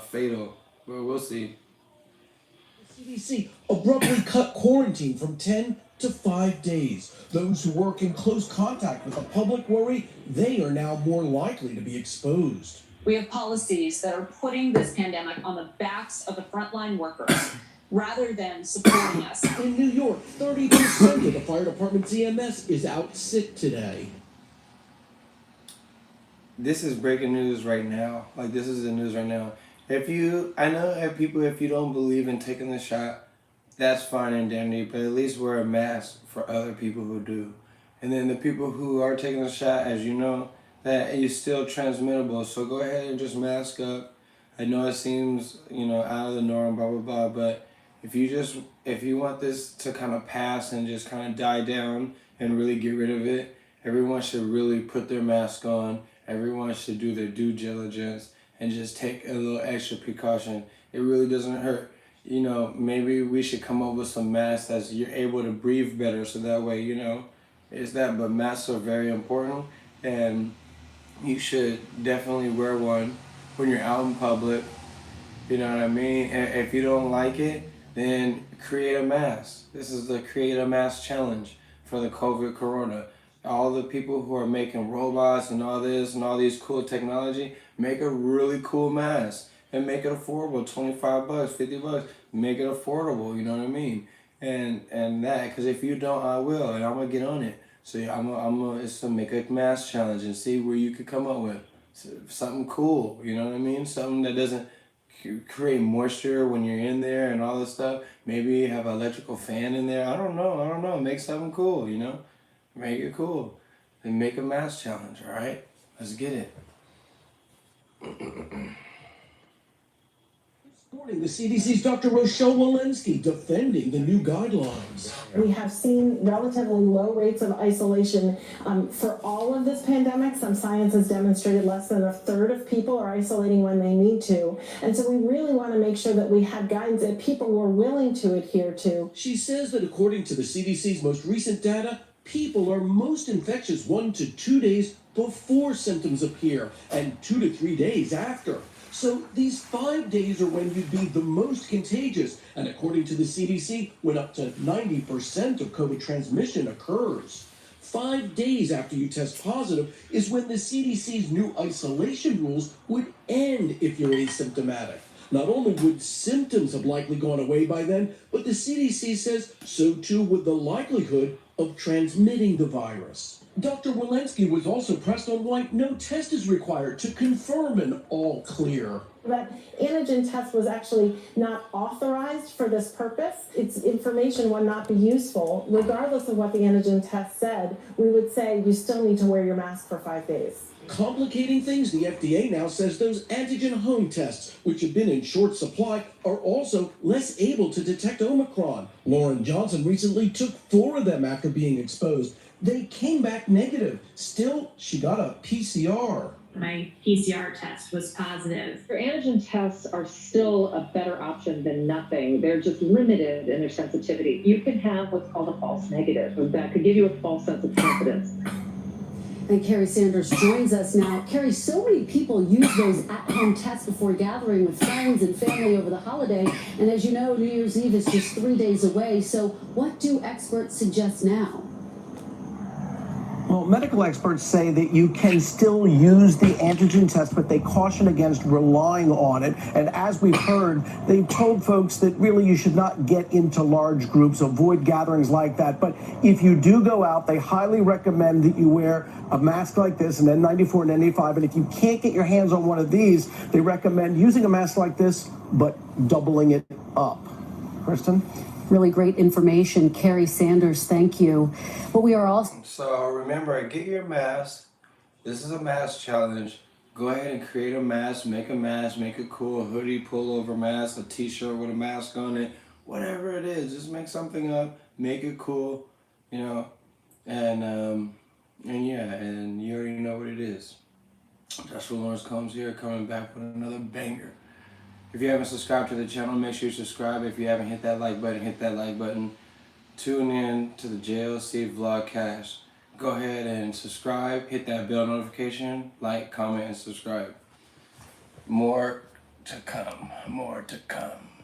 fatal. But we'll see. CDC abruptly cut quarantine from 10 to 5 days. Those who work in close contact with the public worry they are now more likely to be exposed. We have policies that are putting this pandemic on the backs of the frontline workers rather than supporting us. In New York, 30% of the fire department's EMS is out sick today. This is breaking news right now. Like, this is the news right now. If you don't believe in taking the shot, that's fine and dandy, but at least wear a mask for other people who do. And then the people who are taking the shot, as you know, that is still transmittable. So go ahead and just mask up. I know it seems, out of the norm, blah, blah, blah, but if you want this to kind of pass and just kind of die down and really get rid of it, everyone should really put their mask on. Everyone should do their due diligence and just take a little extra precaution. It really doesn't hurt. Maybe we should come up with some masks that you're able to breathe better, so that way, it's that. But masks are very important, and you should definitely wear one when you're out in public. You know what I mean? And if you don't like it, then create a mask. This is the Create a Mask Challenge for the COVID Corona. All the people who are making robots and all this and all these cool technology, make a really cool mask and make it affordable. $25, $50. Make it affordable. You know what I mean? And that, because if you don't, I will, and I'm gonna get on it. So it's to make a mask challenge and see where you could come up with something cool. You know what I mean? Something that doesn't create moisture when you're in there and all this stuff. Maybe you have an electrical fan in there. I don't know. Make something cool. Make it cool. And make a mask challenge. All right, let's get it. This morning, the CDC's Dr. JOSHUALAWRENCECOMBS defending the new guidelines. We have seen relatively low rates of isolation for all of this pandemic. Some science has demonstrated less than a third of people are isolating when they need to. And so we really want to make sure that we have guidance that people were willing to adhere to. She says that according to the CDC's most recent data, people are most infectious 1 to 2 days before symptoms appear and 2 to 3 days after. So these 5 days are when you'd be the most contagious, and according to the CDC, when up to 90% of COVID transmission occurs. 5 days after you test positive is when the CDC's new isolation rules would end if you're asymptomatic. Not only would symptoms have likely gone away by then, but the CDC says so too would the likelihood of transmitting the virus. Dr. Walensky was also pressed on why no test is required to confirm an all clear. That antigen test was actually not authorized for this purpose. Its information would not be useful. Regardless of what the antigen test said, we would say you still need to wear your mask for 5 days. Complicating things, the FDA now says those antigen home tests, which have been in short supply, are also less able to detect Omicron. Lauren Johnson recently took 4 of them after being exposed. They came back negative. Still, she got a PCR. My PCR test was positive. Your antigen tests are still a better option than nothing. They're just limited in their sensitivity. You can have what's called a false negative. That could give you a false sense of confidence. And Carrie Sanders joins us now. Carrie, so many people use those at-home tests before gathering with friends and family over the holiday. And as you know, New Year's Eve is just 3 days away. So what do experts suggest now? Well, medical experts say that you can still use the antigen test, but they caution against relying on it. And as we've heard, they've told folks that really you should not get into large groups, avoid gatherings like that. But if you do go out, they highly recommend that you wear a mask like this, an N94 and N95. And if you can't get your hands on one of these, they recommend using a mask like this, but doubling it up. Kristen? Really great information. Carrie Sanders, thank you. But we are also... So remember, get your mask. This is a mask challenge. Go ahead and create a mask, make it cool, a hoodie, pullover mask, a t-shirt with a mask on it, whatever it is, just make something up, make it cool, and yeah, and you already know what it is. Joshua Lawrence Combs here, coming back with another banger. If you haven't subscribed to the channel, make sure you subscribe. If you haven't hit that like button, hit that like button. Tune in to the JLCVLOGCAST. Go ahead and subscribe, hit that bell notification, like, comment, and subscribe. More to come. More to come.